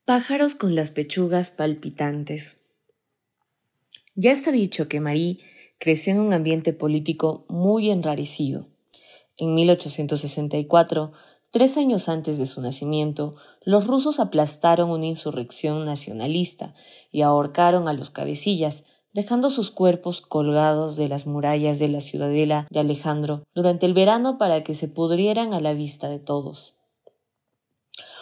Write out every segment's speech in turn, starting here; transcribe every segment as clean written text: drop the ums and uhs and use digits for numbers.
Pájaros con las pechugas palpitantes. Ya está dicho que Marie creció en un ambiente político muy enrarecido. En 1864, 3 años antes de su nacimiento, los rusos aplastaron una insurrección nacionalista y ahorcaron a los cabecillas, dejando sus cuerpos colgados de las murallas de la ciudadela de Alejandro durante el verano para que se pudrieran a la vista de todos.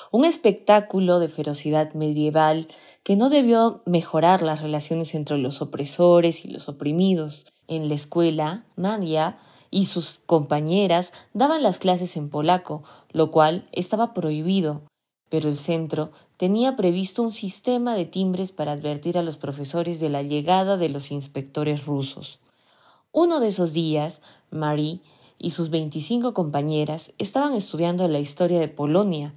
Un espectáculo de ferocidad medieval que no debió mejorar las relaciones entre los opresores y los oprimidos. En la escuela, Mania y sus compañeras daban las clases en polaco, lo cual estaba prohibido, pero el centro tenía previsto un sistema de timbres para advertir a los profesores de la llegada de los inspectores rusos. Uno de esos días, Marie y sus 25 compañeras estaban estudiando la historia de Polonia.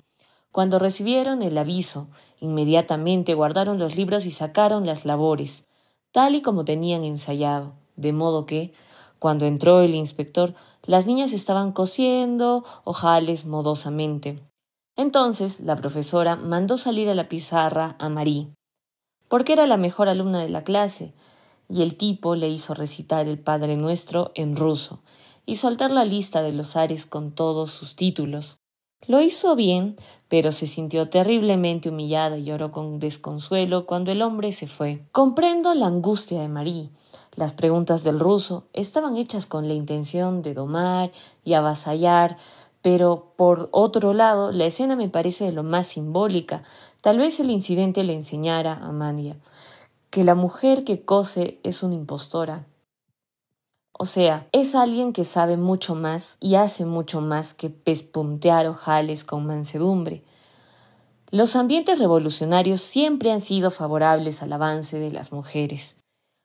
Cuando recibieron el aviso, inmediatamente guardaron los libros y sacaron las labores, tal y como tenían ensayado, de modo que, cuando entró el inspector, las niñas estaban cosiendo ojales modosamente. Entonces la profesora mandó salir a la pizarra a Marie, porque era la mejor alumna de la clase, y el tipo le hizo recitar el Padre Nuestro en ruso y soltar la lista de los zares con todos sus títulos. Lo hizo bien, pero se sintió terriblemente humillada y lloró con desconsuelo cuando el hombre se fue. Comprendo la angustia de Marie. Las preguntas del ruso estaban hechas con la intención de domar y avasallar, pero por otro lado, la escena me parece de lo más simbólica. Tal vez el incidente le enseñara a Mania que la mujer que cose es una impostora. O sea, es alguien que sabe mucho más y hace mucho más que pespuntear ojales con mansedumbre. Los ambientes revolucionarios siempre han sido favorables al avance de las mujeres.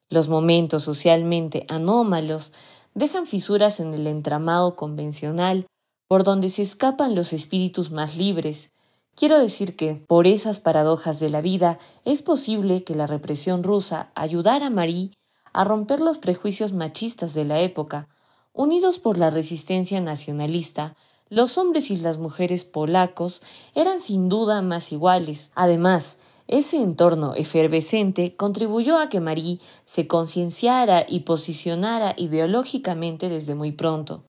Los momentos socialmente anómalos dejan fisuras en el entramado convencional por donde se escapan los espíritus más libres. Quiero decir que, por esas paradojas de la vida, es posible que la represión rusa ayudara a Marie a romper los prejuicios machistas de la época. Unidos por la resistencia nacionalista, los hombres y las mujeres polacos eran sin duda más iguales. Además, ese entorno efervescente contribuyó a que Marie se concienciara y posicionara ideológicamente desde muy pronto.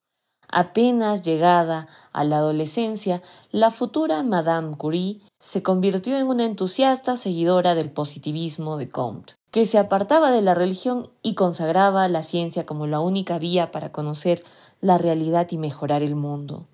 Apenas llegada a la adolescencia, la futura Madame Curie se convirtió en una entusiasta seguidora del positivismo de Comte, que se apartaba de la religión y consagraba la ciencia como la única vía para conocer la realidad y mejorar el mundo.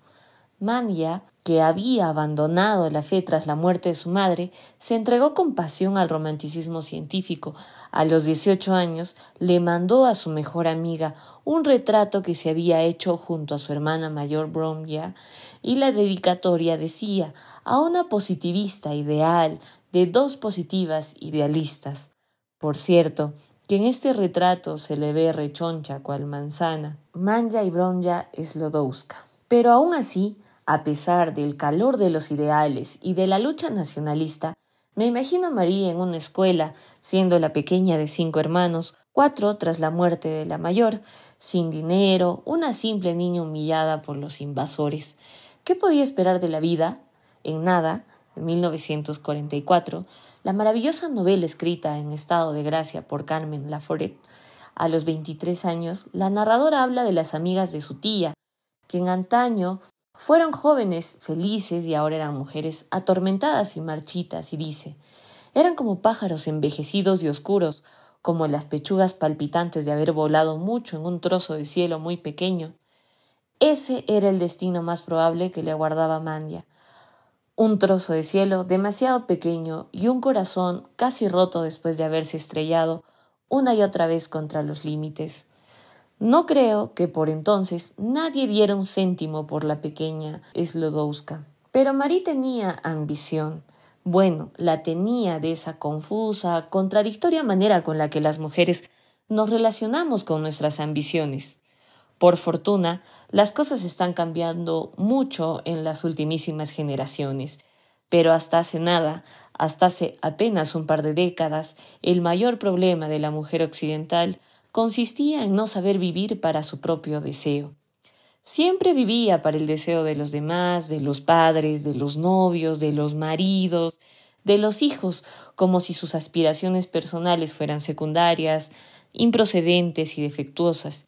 Mania, que había abandonado la fe tras la muerte de su madre, se entregó con pasión al romanticismo científico. A los 18 años le mandó a su mejor amiga un retrato que se había hecho junto a su hermana mayor Bromja, y la dedicatoria decía: a una positivista ideal de dos positivas idealistas. Por cierto, que en este retrato se le ve rechoncha cual manzana. Manja y Bromja Slodowska. Pero aún así, a pesar del calor de los ideales y de la lucha nacionalista, me imagino a Marie en una escuela, siendo la pequeña de 5 hermanos, 4 tras la muerte de la mayor, sin dinero, una simple niña humillada por los invasores. ¿Qué podía esperar de la vida? En nada, en 1944, la maravillosa novela escrita en estado de gracia por Carmen Laforet. A los 23 años, la narradora habla de las amigas de su tía, que en antaño fueron jóvenes, felices y ahora eran mujeres atormentadas y marchitas, y dice: eran como pájaros envejecidos y oscuros, como las pechugas palpitantes de haber volado mucho en un trozo de cielo muy pequeño. Ese era el destino más probable que le aguardaba a Manya. Un trozo de cielo demasiado pequeño y un corazón casi roto después de haberse estrellado una y otra vez contra los límites. No creo que por entonces nadie diera un céntimo por la pequeña Slodowska. Pero Marie tenía ambición. Bueno, la tenía de esa confusa, contradictoria manera con la que las mujeres nos relacionamos con nuestras ambiciones. Por fortuna, las cosas están cambiando mucho en las ultimísimas generaciones, pero hasta hace apenas un par de décadas, el mayor problema de la mujer occidental consistía en no saber vivir para su propio deseo. Siempre vivía para el deseo de los demás, de los padres, de los novios, de los maridos, de los hijos, como si sus aspiraciones personales fueran secundarias, improcedentes y defectuosas.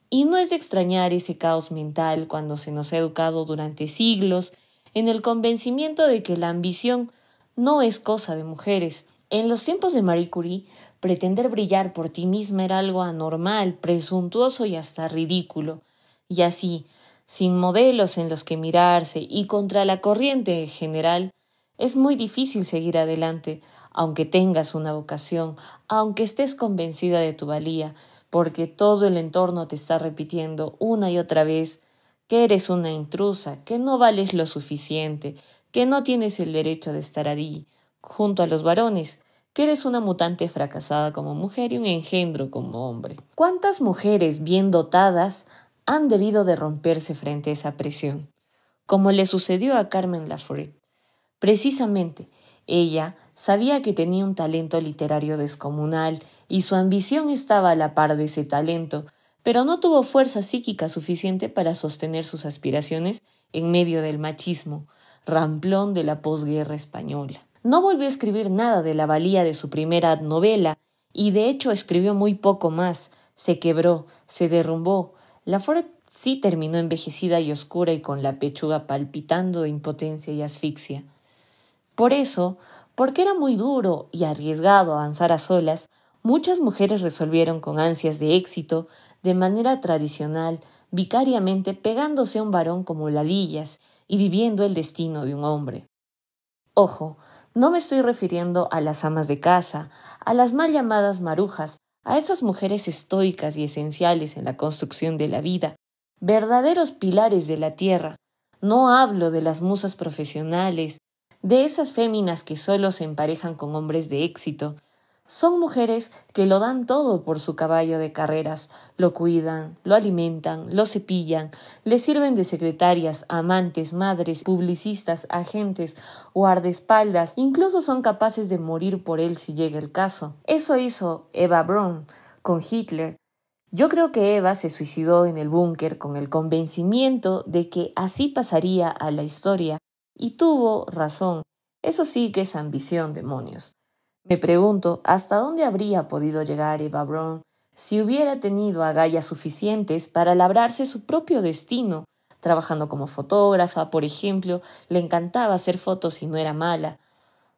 Y no es de extrañar ese caos mental cuando se nos ha educado durante siglos en el convencimiento de que la ambición no es cosa de mujeres. En los tiempos de Marie Curie, pretender brillar por ti misma era algo anormal, presuntuoso y hasta ridículo. Y así, sin modelos en los que mirarse y contra la corriente en general, es muy difícil seguir adelante, aunque tengas una vocación, aunque estés convencida de tu valía, porque todo el entorno te está repitiendo una y otra vez que eres una intrusa, que no vales lo suficiente, que no tienes el derecho de estar allí, junto a los varones, que eres una mutante fracasada como mujer y un engendro como hombre. ¿Cuántas mujeres bien dotadas han debido de romperse frente a esa presión? Como le sucedió a Carmen Laforet. Precisamente, ella sabía que tenía un talento literario descomunal y su ambición estaba a la par de ese talento, pero no tuvo fuerza psíquica suficiente para sostener sus aspiraciones en medio del machismo, ramplón de la posguerra española. No volvió a escribir nada de la valía de su primera novela y de hecho escribió muy poco más. Se quebró, se derrumbó. Laforet sí terminó envejecida y oscura y con la pechuga palpitando de impotencia y asfixia. Por eso, porque era muy duro y arriesgado avanzar a solas, muchas mujeres resolvieron con ansias de éxito, de manera tradicional, vicariamente pegándose a un varón como ladillas y viviendo el destino de un hombre. Ojo, no me estoy refiriendo a las amas de casa, a las mal llamadas marujas, a esas mujeres estoicas y esenciales en la construcción de la vida, verdaderos pilares de la tierra. No hablo de las musas profesionales, de esas féminas que solo se emparejan con hombres de éxito. Son mujeres que lo dan todo por su caballo de carreras, lo cuidan, lo alimentan, lo cepillan, le sirven de secretarias, amantes, madres, publicistas, agentes, guardaespaldas, incluso son capaces de morir por él si llega el caso. Eso hizo Eva Braun con Hitler. Yo creo que Eva se suicidó en el búnker con el convencimiento de que así pasaría a la historia, y tuvo razón. Eso sí que es ambición, demonios. Me pregunto hasta dónde habría podido llegar Eva Braun si hubiera tenido agallas suficientes para labrarse su propio destino. Trabajando como fotógrafa, por ejemplo, le encantaba hacer fotos y no era mala.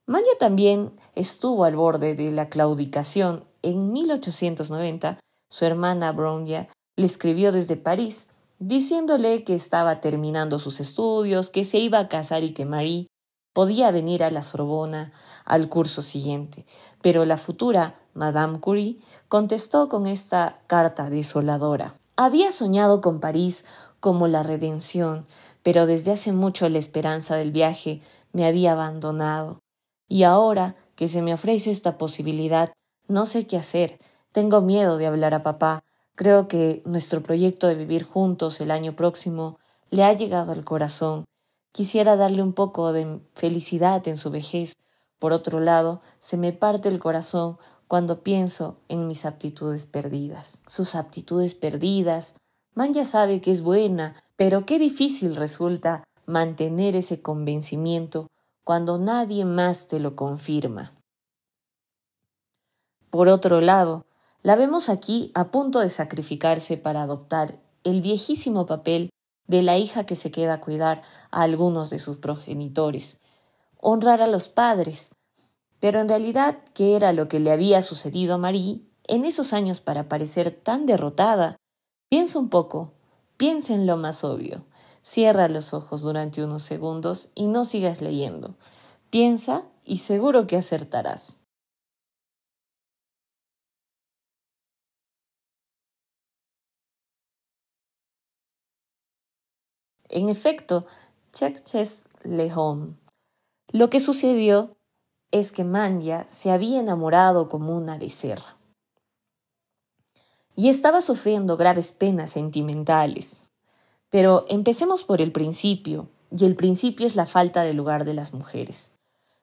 Maya también estuvo al borde de la claudicación. En 1890, su hermana Bronya le escribió desde París, diciéndole que estaba terminando sus estudios, que se iba a casar y que Marie podía venir a la Sorbona al curso siguiente. Pero la futura Madame Curie contestó con esta carta desoladora. Había soñado con París como la redención, pero desde hace mucho la esperanza del viaje me había abandonado. Y ahora que se me ofrece esta posibilidad, no sé qué hacer. Tengo miedo de hablar a papá. Creo que nuestro proyecto de vivir juntos el año próximo le ha llegado al corazón. Quisiera darle un poco de felicidad en su vejez. Por otro lado, se me parte el corazón cuando pienso en mis aptitudes perdidas. Sus aptitudes perdidas. Man ya sabe que es buena, pero qué difícil resulta mantener ese convencimiento cuando nadie más te lo confirma. Por otro lado, la vemos aquí a punto de sacrificarse para adoptar el viejísimo papel de la hija que se queda a cuidar a algunos de sus progenitores, honrar a los padres. Pero en realidad, ¿qué era lo que le había sucedido a Marie en esos años para parecer tan derrotada? Piensa un poco, piensa en lo más obvio. Cierra los ojos durante unos segundos y no sigas leyendo. Piensa y seguro que acertarás. En efecto, Cherches Lehom. Lo que sucedió es que Manya se había enamorado como una becerra y estaba sufriendo graves penas sentimentales. Pero empecemos por el principio, y el principio es la falta de lugar de las mujeres.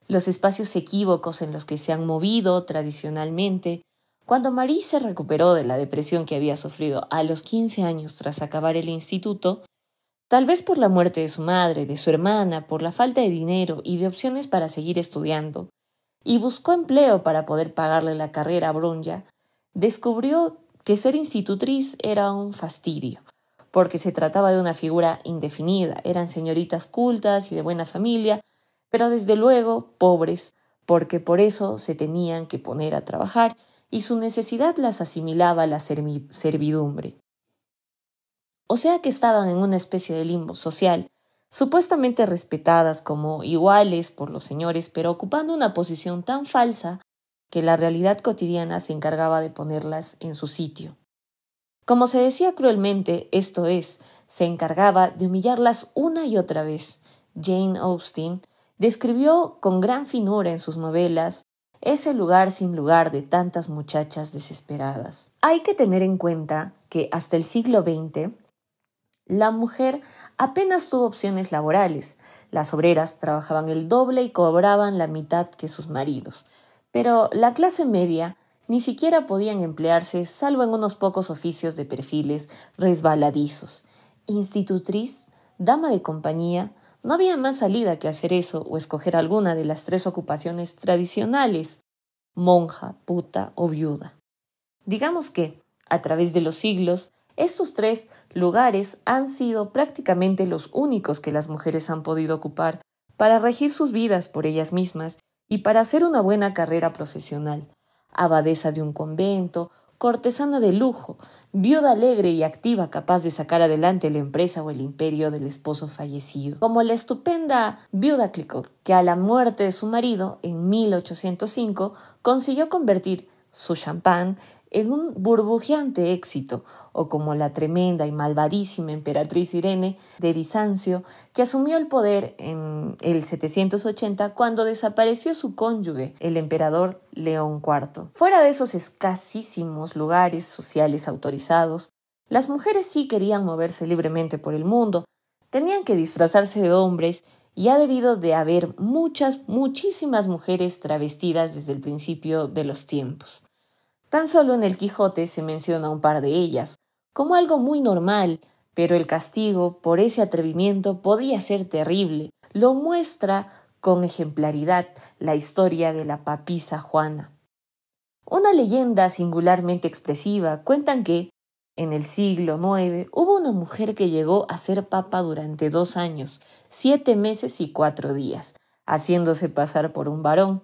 Los espacios equívocos en los que se han movido tradicionalmente. Cuando Marie se recuperó de la depresión que había sufrido a los 15 años tras acabar el instituto, tal vez por la muerte de su madre, de su hermana, por la falta de dinero y de opciones para seguir estudiando, y buscó empleo para poder pagarle la carrera a Bronya, descubrió que ser institutriz era un fastidio, porque se trataba de una figura indefinida. Eran señoritas cultas y de buena familia, pero desde luego pobres, porque por eso se tenían que poner a trabajar y su necesidad las asimilaba a la servidumbre. O sea que estaban en una especie de limbo social, supuestamente respetadas como iguales por los señores, pero ocupando una posición tan falsa que la realidad cotidiana se encargaba de ponerlas en su sitio. Como se decía cruelmente, esto es, se encargaba de humillarlas una y otra vez. Jane Austen describió con gran finura en sus novelas ese lugar sin lugar de tantas muchachas desesperadas. Hay que tener en cuenta que hasta el siglo XX la mujer apenas tuvo opciones laborales. Las obreras trabajaban el doble y cobraban la mitad que sus maridos. Pero la clase media ni siquiera podían emplearse salvo en unos pocos oficios de perfiles resbaladizos. Institutriz, dama de compañía, no había más salida que hacer eso o escoger alguna de las 3 ocupaciones tradicionales: monja, puta o viuda. Digamos que, a través de los siglos, estos 3 lugares han sido prácticamente los únicos que las mujeres han podido ocupar para regir sus vidas por ellas mismas y para hacer una buena carrera profesional. Abadesa de un convento, cortesana de lujo, viuda alegre y activa capaz de sacar adelante la empresa o el imperio del esposo fallecido. Como la estupenda viuda Clicquot, que a la muerte de su marido en 1805 consiguió convertir su champán en un burbujeante éxito, o como la tremenda y malvadísima emperatriz Irene de Bizancio, que asumió el poder en el 780 cuando desapareció su cónyuge, el emperador León IV. Fuera de esos escasísimos lugares sociales autorizados, las mujeres sí querían moverse libremente por el mundo, tenían que disfrazarse de hombres y ha debido de haber muchísimas mujeres travestidas desde el principio de los tiempos. Tan solo en el Quijote se menciona un par de ellas, como algo muy normal, pero el castigo por ese atrevimiento podía ser terrible. Lo muestra con ejemplaridad la historia de la papisa Juana. Una leyenda singularmente expresiva cuentan que, en el siglo IX, hubo una mujer que llegó a ser papa durante 2 años, 7 meses y 4 días, haciéndose pasar por un varón.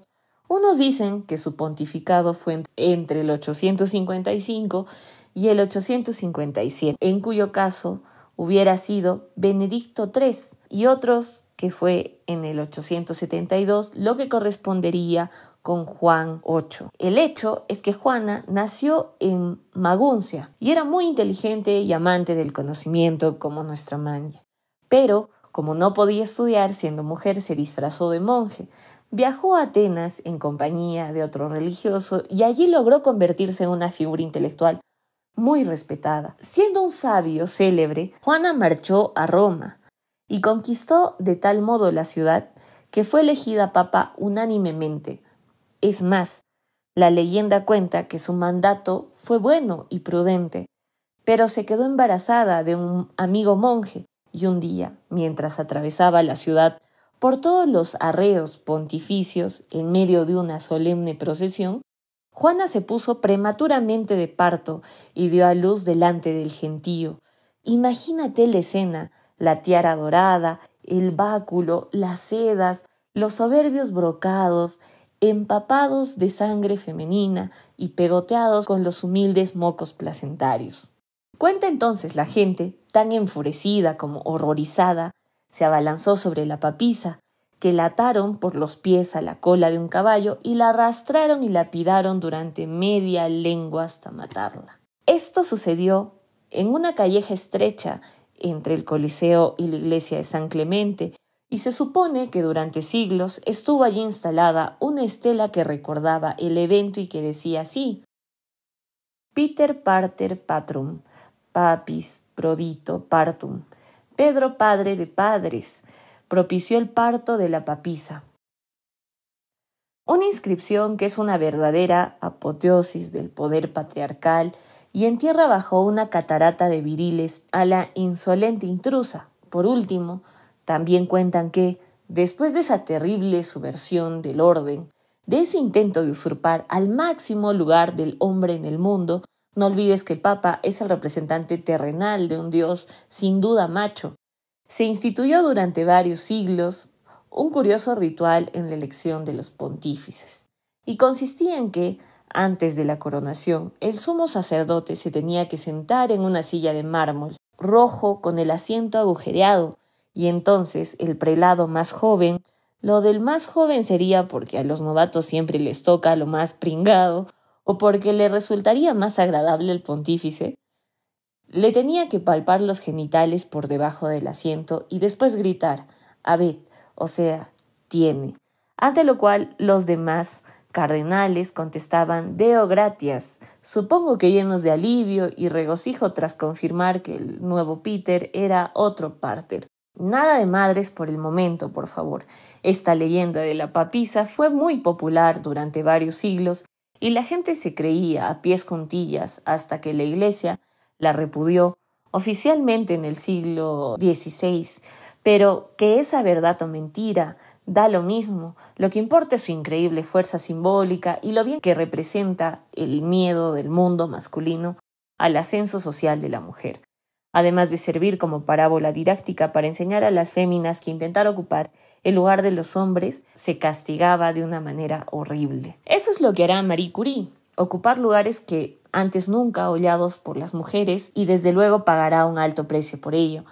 Unos dicen que su pontificado fue entre el 855 y el 857, en cuyo caso hubiera sido Benedicto III, y otros que fue en el 872, lo que correspondería con Juan VIII. El hecho es que Juana nació en Maguncia y era muy inteligente y amante del conocimiento como nuestra Manya. Pero, como no podía estudiar siendo mujer, se disfrazó de monje. Viajó a Atenas en compañía de otro religioso y allí logró convertirse en una figura intelectual muy respetada. Siendo un sabio célebre, Juana marchó a Roma y conquistó de tal modo la ciudad que fue elegida papa unánimemente. Es más, la leyenda cuenta que su mandato fue bueno y prudente, pero se quedó embarazada de un amigo monje y un día, mientras atravesaba la ciudad por todos los arreos pontificios en medio de una solemne procesión, Juana se puso prematuramente de parto y dio a luz delante del gentío. Imagínate la escena: la tiara dorada, el báculo, las sedas, los soberbios brocados, empapados de sangre femenina y pegoteados con los humildes mocos placentarios. Cuenta entonces la gente, tan enfurecida como horrorizada, se abalanzó sobre la papisa, que la ataron por los pies a la cola de un caballo y la arrastraron y lapidaron durante media lengua hasta matarla. Esto sucedió en una calleja estrecha entre el Coliseo y la iglesia de San Clemente, y se supone que durante siglos estuvo allí instalada una estela que recordaba el evento y que decía así: Peter Pater Patrum, Papis Prodito Partum, Pedro padre de padres, propició el parto de la papisa. Una inscripción que es una verdadera apoteosis del poder patriarcal y entierra bajo una catarata de viriles a la insolente intrusa. Por último, también cuentan que, después de esa terrible subversión del orden, de ese intento de usurpar al máximo lugar del hombre en el mundo, no olvides que el Papa es el representante terrenal de un Dios sin duda macho. Se instituyó durante varios siglos un curioso ritual en la elección de los pontífices, y consistía en que, antes de la coronación, el sumo sacerdote se tenía que sentar en una silla de mármol, rojo con el asiento agujereado, y entonces el prelado más joven, lo del más joven sería porque a los novatos siempre les toca lo más pringado, o porque le resultaría más agradable el pontífice, le tenía que palpar los genitales por debajo del asiento y después gritar, habet, o sea, tiene, ante lo cual los demás cardenales contestaban Deo gratias, supongo que llenos de alivio y regocijo tras confirmar que el nuevo Peter era otro Parter. Nada de madres por el momento, por favor. Esta leyenda de la papisa fue muy popular durante varios siglos y la gente se creía a pies juntillas hasta que la Iglesia la repudió oficialmente en el siglo XVI, pero que esa verdad o mentira da lo mismo. Lo que importa es su increíble fuerza simbólica y lo bien que representa el miedo del mundo masculino al ascenso social de la mujer, además de servir como parábola didáctica para enseñar a las féminas que intentar ocupar el lugar de los hombres se castigaba de una manera horrible. Eso es lo que hará Marie Curie, ocupar lugares que antes nunca hollados por las mujeres y desde luego pagará un alto precio por ello.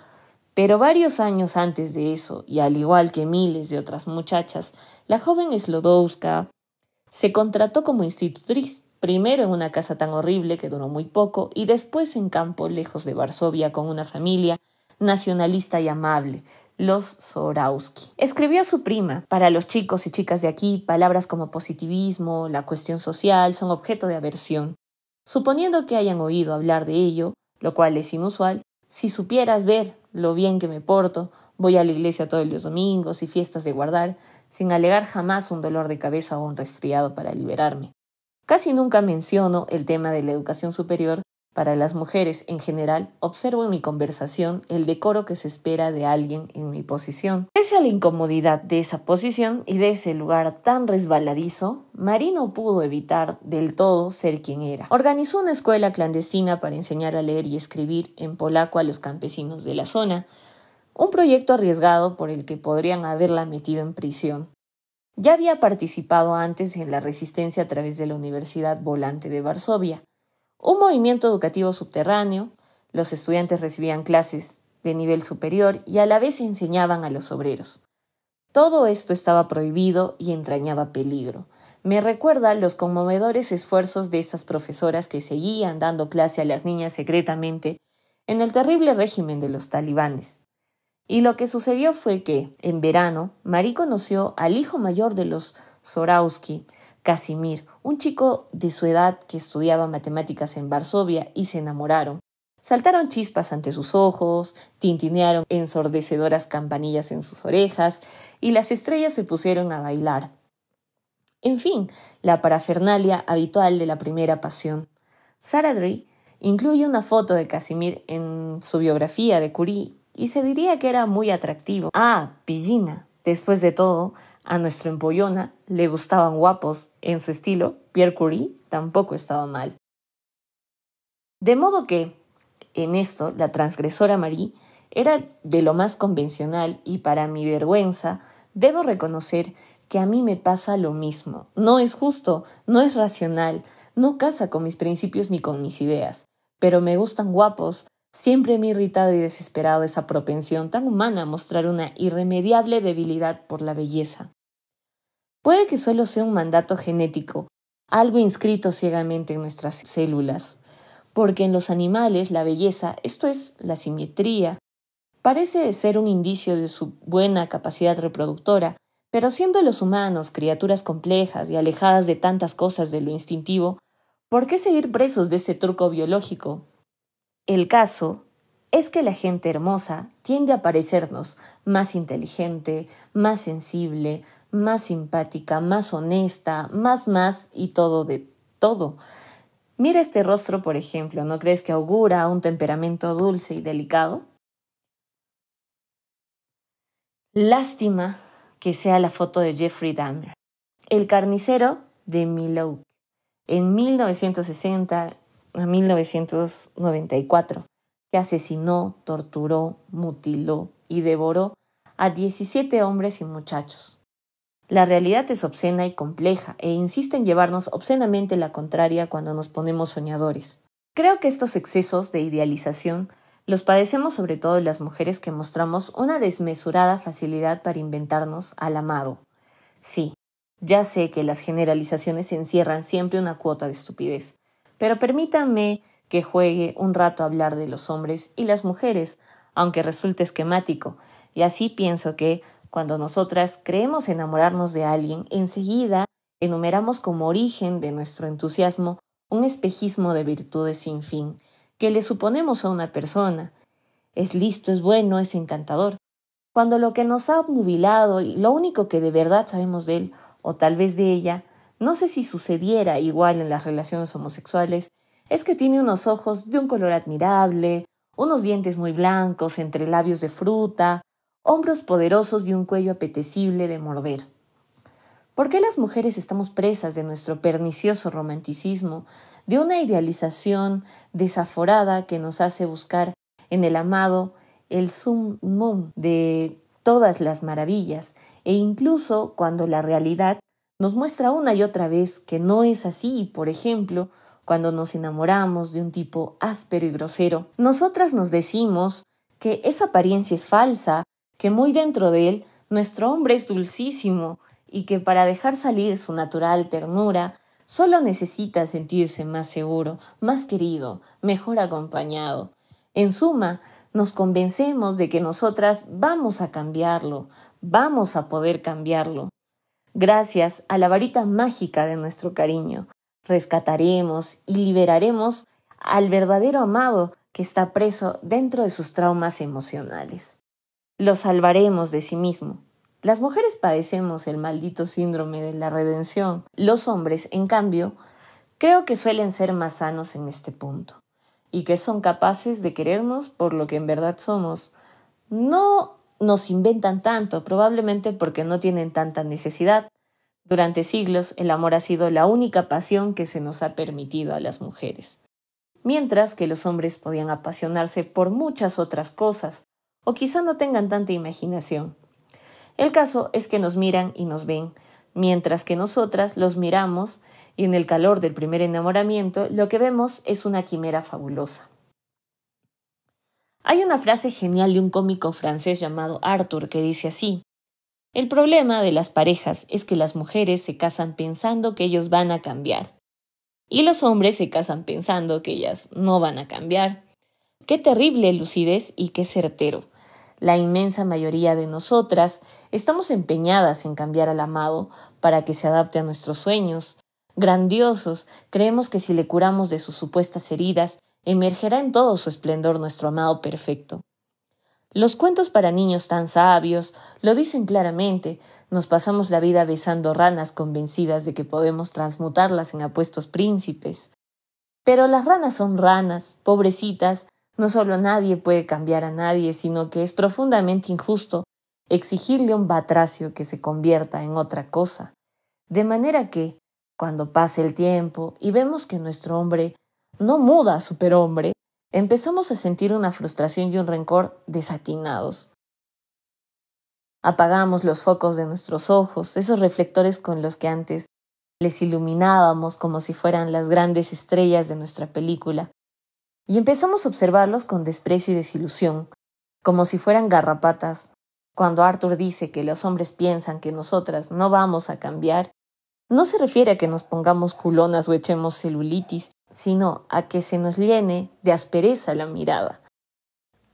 Pero varios años antes de eso, y al igual que miles de otras muchachas, la joven Sklodowska se contrató como institutriz, primero en una casa tan horrible que duró muy poco y después en campo lejos de Varsovia con una familia nacionalista y amable, los Zorowski. Escribió a su prima, para los chicos y chicas de aquí, palabras como positivismo, la cuestión social son objeto de aversión. Suponiendo que hayan oído hablar de ello, lo cual es inusual, si supieras ver lo bien que me porto, voy a la iglesia todos los domingos y fiestas de guardar, sin alegar jamás un dolor de cabeza o un resfriado para liberarme. Casi nunca menciono el tema de la educación superior. Para las mujeres en general, observo en mi conversación el decoro que se espera de alguien en mi posición. Pese a la incomodidad de esa posición y de ese lugar tan resbaladizo, Marie no pudo evitar del todo ser quien era. Organizó una escuela clandestina para enseñar a leer y escribir en polaco a los campesinos de la zona, un proyecto arriesgado por el que podrían haberla metido en prisión. Ya había participado antes en la resistencia a través de la Universidad Volante de Varsovia, un movimiento educativo subterráneo. Los estudiantes recibían clases de nivel superior y a la vez enseñaban a los obreros. Todo esto estaba prohibido y entrañaba peligro. Me recuerda los conmovedores esfuerzos de esas profesoras que seguían dando clase a las niñas secretamente en el terrible régimen de los talibanes. Y lo que sucedió fue que, en verano, Marie conoció al hijo mayor de los Zorowski, Casimir, un chico de su edad que estudiaba matemáticas en Varsovia, y se enamoraron. Saltaron chispas ante sus ojos, tintinearon ensordecedoras campanillas en sus orejas, y las estrellas se pusieron a bailar. En fin, la parafernalia habitual de la primera pasión. Sarah Drey incluye una foto de Casimir en su biografía de Curie y se diría que era muy atractivo. Pillina. Después de todo, a nuestro empollona le gustaban guapos en su estilo. Pierre Curie tampoco estaba mal. De modo que, en esto, la transgresora Marie era de lo más convencional y para mi vergüenza, debo reconocer que a mí me pasa lo mismo. No es justo, no es racional, no casa con mis principios ni con mis ideas, pero me gustan guapos. Siempre me ha irritado y desesperado esa propensión tan humana a mostrar una irremediable debilidad por la belleza. Puede que solo sea un mandato genético, algo inscrito ciegamente en nuestras células, porque en los animales la belleza, esto es, la simetría, parece ser un indicio de su buena capacidad reproductora, pero siendo los humanos criaturas complejas y alejadas de tantas cosas de lo instintivo, ¿por qué seguir presos de ese truco biológico? El caso es que la gente hermosa tiende a parecernos más inteligente, más sensible, más simpática, más honesta, más y todo de todo. Mira este rostro, por ejemplo, ¿no crees que augura un temperamento dulce y delicado? Lástima que sea la foto de Jeffrey Dahmer. El carnicero de Milwaukee, en 1960 a 1994, que asesinó, torturó, mutiló y devoró a 17 hombres y muchachos. La realidad es obscena y compleja e insiste en llevarnos obscenamente la contraria cuando nos ponemos soñadores. Creo que estos excesos de idealización los padecemos sobre todo las mujeres que mostramos una desmesurada facilidad para inventarnos al amado. Sí, ya sé que las generalizaciones encierran siempre una cuota de estupidez, pero permítanme que juegue un rato a hablar de los hombres y las mujeres, aunque resulte esquemático, y así pienso que, cuando nosotras creemos enamorarnos de alguien, enseguida enumeramos como origen de nuestro entusiasmo un espejismo de virtudes sin fin, que le suponemos a una persona. Es listo, es bueno, es encantador. Cuando lo que nos ha obnubilado y lo único que de verdad sabemos de él, o tal vez de ella, no sé si sucediera igual en las relaciones homosexuales, es que tiene unos ojos de un color admirable, unos dientes muy blancos entre labios de fruta, hombros poderosos y un cuello apetecible de morder. ¿Por qué las mujeres estamos presas de nuestro pernicioso romanticismo, de una idealización desaforada que nos hace buscar en el amado el summum de todas las maravillas, e incluso cuando la realidad nos muestra una y otra vez que no es así? Por ejemplo, cuando nos enamoramos de un tipo áspero y grosero, nosotras nos decimos que esa apariencia es falsa, que muy dentro de él nuestro hombre es dulcísimo y que para dejar salir su natural ternura solo necesita sentirse más seguro, más querido, mejor acompañado. En suma, nos convencemos de que nosotras vamos a cambiarlo, vamos a poder cambiarlo. Gracias a la varita mágica de nuestro cariño, rescataremos y liberaremos al verdadero amado que está preso dentro de sus traumas emocionales. Lo salvaremos de sí mismo. Las mujeres padecemos el maldito síndrome de la redención. Los hombres, en cambio, creo que suelen ser más sanos en este punto, y que son capaces de querernos por lo que en verdad somos. No nos inventan tanto, probablemente porque no tienen tanta necesidad. Durante siglos, el amor ha sido la única pasión que se nos ha permitido a las mujeres, mientras que los hombres podían apasionarse por muchas otras cosas, o quizá no tengan tanta imaginación. El caso es que nos miran y nos ven, mientras que nosotras los miramos y en el calor del primer enamoramiento lo que vemos es una quimera fabulosa. Hay una frase genial de un cómico francés llamado Arthur que dice así: el problema de las parejas es que las mujeres se casan pensando que ellos van a cambiar y los hombres se casan pensando que ellas no van a cambiar. Qué terrible lucidez y qué certero. La inmensa mayoría de nosotras estamos empeñadas en cambiar al amado para que se adapte a nuestros sueños grandiosos. Creemos que si le curamos de sus supuestas heridas, emergerá en todo su esplendor nuestro amado perfecto. Los cuentos para niños tan sabios lo dicen claramente. Nos pasamos la vida besando ranas convencidas de que podemos transmutarlas en apuestos príncipes. Pero las ranas son ranas, pobrecitas. No solo nadie puede cambiar a nadie, sino que es profundamente injusto exigirle a un batracio que se convierta en otra cosa. De manera que, cuando pase el tiempo y vemos que nuestro hombre no muda a superhombre, empezamos a sentir una frustración y un rencor desatinados. Apagamos los focos de nuestros ojos, esos reflectores con los que antes les iluminábamos como si fueran las grandes estrellas de nuestra película, y empezamos a observarlos con desprecio y desilusión, como si fueran garrapatas. Cuando Arthur dice que los hombres piensan que nosotras no vamos a cambiar, no se refiere a que nos pongamos culonas o echemos celulitis, sino a que se nos llene de aspereza la mirada,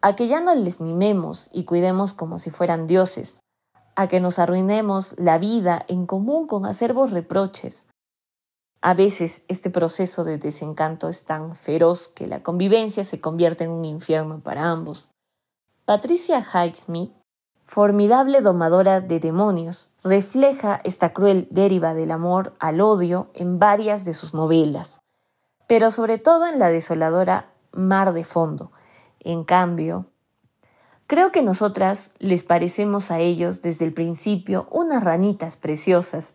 a que ya no les mimemos y cuidemos como si fueran dioses, a que nos arruinemos la vida en común con acervos reproches. A veces este proceso de desencanto es tan feroz que la convivencia se convierte en un infierno para ambos. Patricia Highsmith, formidable domadora de demonios, refleja esta cruel deriva del amor al odio en varias de sus novelas, pero sobre todo en la desoladora Mar de Fondo. En cambio, creo que nosotras les parecemos a ellos desde el principio unas ranitas preciosas,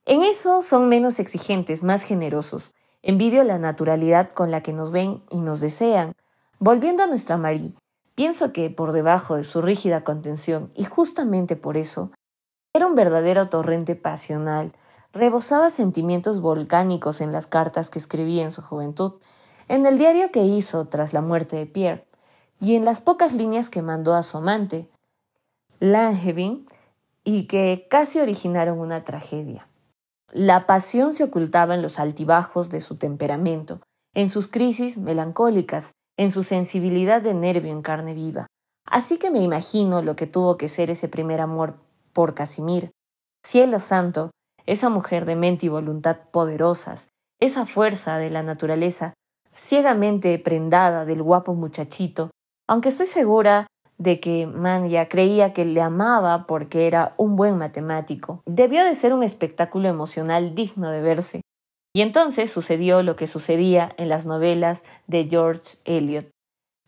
En eso son menos exigentes, más generosos. Envidio la naturalidad con la que nos ven y nos desean. Volviendo a nuestra Marie, pienso que por debajo de su rígida contención, y justamente por eso, era un verdadero torrente pasional. Rebosaba sentimientos volcánicos en las cartas que escribía en su juventud, en el diario que hizo tras la muerte de Pierre, y en las pocas líneas que mandó a su amante, Langevin, y que casi originaron una tragedia. La pasión se ocultaba en los altibajos de su temperamento, en sus crisis melancólicas, en su sensibilidad de nervio en carne viva. Así que me imagino lo que tuvo que ser ese primer amor por Casimir. Cielo santo, esa mujer de mente y voluntad poderosas, esa fuerza de la naturaleza, ciegamente prendada del guapo muchachito, aunque estoy segura de que Manya creía que le amaba porque era un buen matemático. Debió de ser un espectáculo emocional digno de verse. Y entonces sucedió lo que sucedía en las novelas de George Eliot,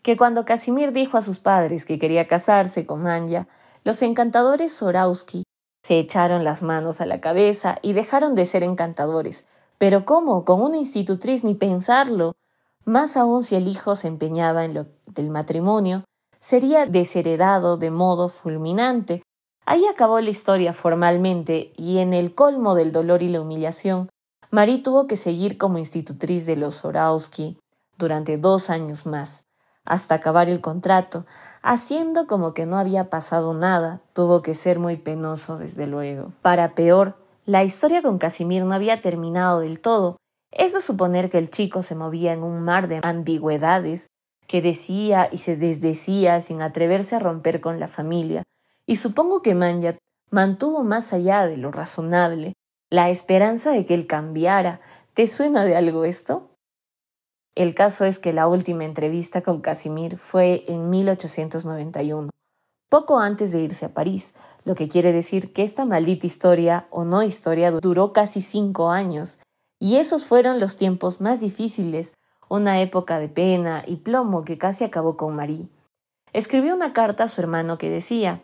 que cuando Casimir dijo a sus padres que quería casarse con Manya, los encantadores Zorowski se echaron las manos a la cabeza y dejaron de ser encantadores. ¿Pero cómo? Con una institutriz ni pensarlo. Más aún si el hijo se empeñaba en lo del matrimonio, sería desheredado de modo fulminante. Ahí acabó la historia formalmente, y en el colmo del dolor y la humillación, Marie tuvo que seguir como institutriz de los Zorowski durante 2 años más, hasta acabar el contrato, haciendo como que no había pasado nada. Tuvo que ser muy penoso, desde luego. Para peor, la historia con Casimir no había terminado del todo. Es de suponer que el chico se movía en un mar de ambigüedades, que decía y se desdecía sin atreverse a romper con la familia, y supongo que Manya mantuvo más allá de lo razonable la esperanza de que él cambiara. ¿Te suena de algo esto? El caso es que la última entrevista con Casimir fue en 1891, poco antes de irse a París, lo que quiere decir que esta maldita historia o no historia duró casi 5 años, y esos fueron los tiempos más difíciles, una época de pena y plomo que casi acabó con Marie. Escribió una carta a su hermano que decía: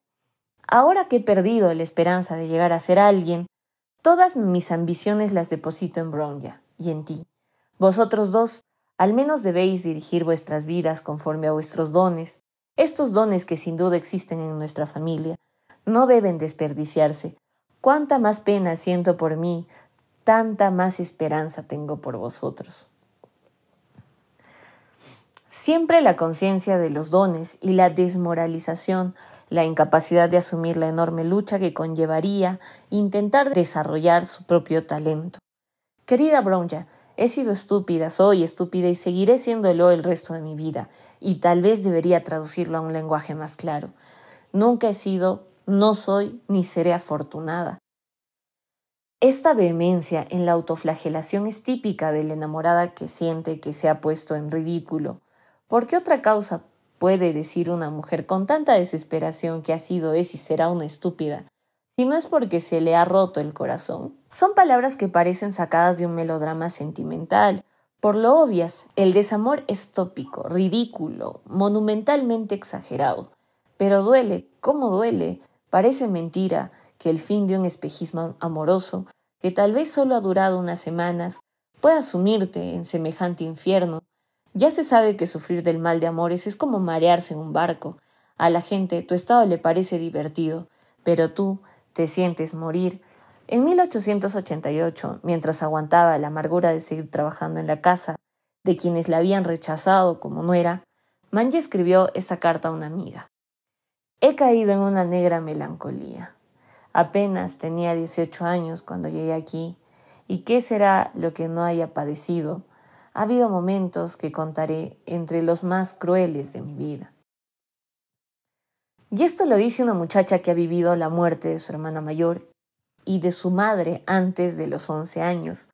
«Ahora que he perdido la esperanza de llegar a ser alguien, todas mis ambiciones las deposito en Bronya y en ti. Vosotros dos, al menos debéis dirigir vuestras vidas conforme a vuestros dones. Estos dones que sin duda existen en nuestra familia no deben desperdiciarse. Cuánta más pena siento por mí, tanta más esperanza tengo por vosotros». Siempre la conciencia de los dones y la desmoralización, la incapacidad de asumir la enorme lucha que conllevaría intentar desarrollar su propio talento. Querida Bronya, he sido estúpida, soy estúpida y seguiré siéndolo el resto de mi vida, y tal vez debería traducirlo a un lenguaje más claro. Nunca he sido, no soy, ni seré afortunada. Esta vehemencia en la autoflagelación es típica de la enamorada que siente que se ha puesto en ridículo. ¿Por qué otra causa puede decir una mujer con tanta desesperación que ha sido, es y será una estúpida, si no es porque se le ha roto el corazón? Son palabras que parecen sacadas de un melodrama sentimental. Por lo obvias, el desamor es tópico, ridículo, monumentalmente exagerado. Pero duele, ¿cómo duele? Parece mentira que el fin de un espejismo amoroso, que tal vez solo ha durado unas semanas, pueda sumirte en semejante infierno. Ya se sabe que sufrir del mal de amores es como marearse en un barco. A la gente tu estado le parece divertido, pero tú te sientes morir. En 1888, mientras aguantaba la amargura de seguir trabajando en la casa de quienes la habían rechazado como nuera, Manya escribió esa carta a una amiga. He caído en una negra melancolía. Apenas tenía 18 años cuando llegué aquí, y qué será lo que no haya padecido. Ha habido momentos que contaré entre los más crueles de mi vida. Y esto lo dice una muchacha que ha vivido la muerte de su hermana mayor y de su madre antes de los 11 años.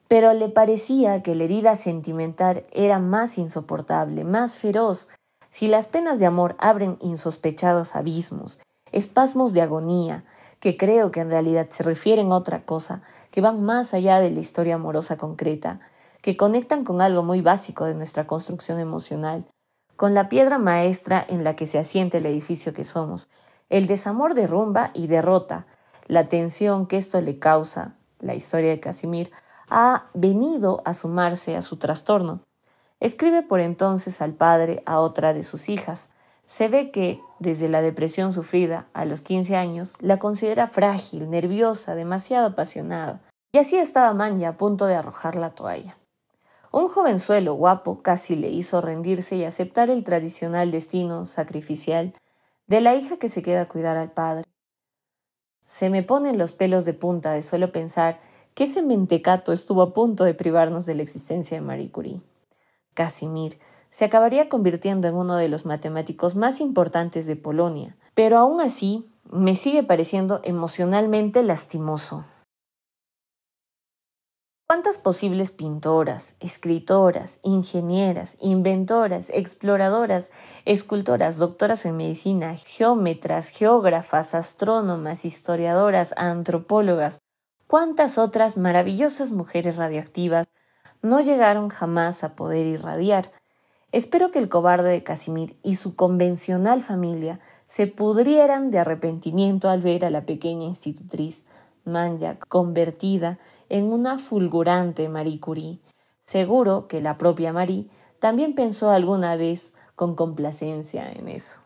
Pero le parecía que la herida sentimental era más insoportable, más feroz. Si las penas de amor abren insospechados abismos, espasmos de agonía, que creo que en realidad se refieren a otra cosa, que van más allá de la historia amorosa concreta, que conectan con algo muy básico de nuestra construcción emocional, con la piedra maestra en la que se asienta el edificio que somos. El desamor derrumba y derrota. La tensión que esto le causa la historia de Casimir, ha venido a sumarse a su trastorno. Escribe por entonces al padre a otra de sus hijas. Se ve que, desde la depresión sufrida a los 15 años, la considera frágil, nerviosa, demasiado apasionada. Y así estaba Manya a punto de arrojar la toalla. Un jovenzuelo guapo casi le hizo rendirse y aceptar el tradicional destino sacrificial de la hija que se queda a cuidar al padre. Se me ponen los pelos de punta de solo pensar que ese mentecato estuvo a punto de privarnos de la existencia de Marie Curie. Casimir se acabaría convirtiendo en uno de los matemáticos más importantes de Polonia, pero aún así me sigue pareciendo emocionalmente lastimoso. ¿Cuántas posibles pintoras, escritoras, ingenieras, inventoras, exploradoras, escultoras, doctoras en medicina, geómetras, geógrafas, astrónomas, historiadoras, antropólogas, cuántas otras maravillosas mujeres radioactivas no llegaron jamás a poder irradiar? Espero que el cobarde de Casimir y su convencional familia se pudrieran de arrepentimiento al ver a la pequeña institutriz Manya convertida en una fulgurante Marie Curie. Seguro que la propia Marie también pensó alguna vez con complacencia en eso.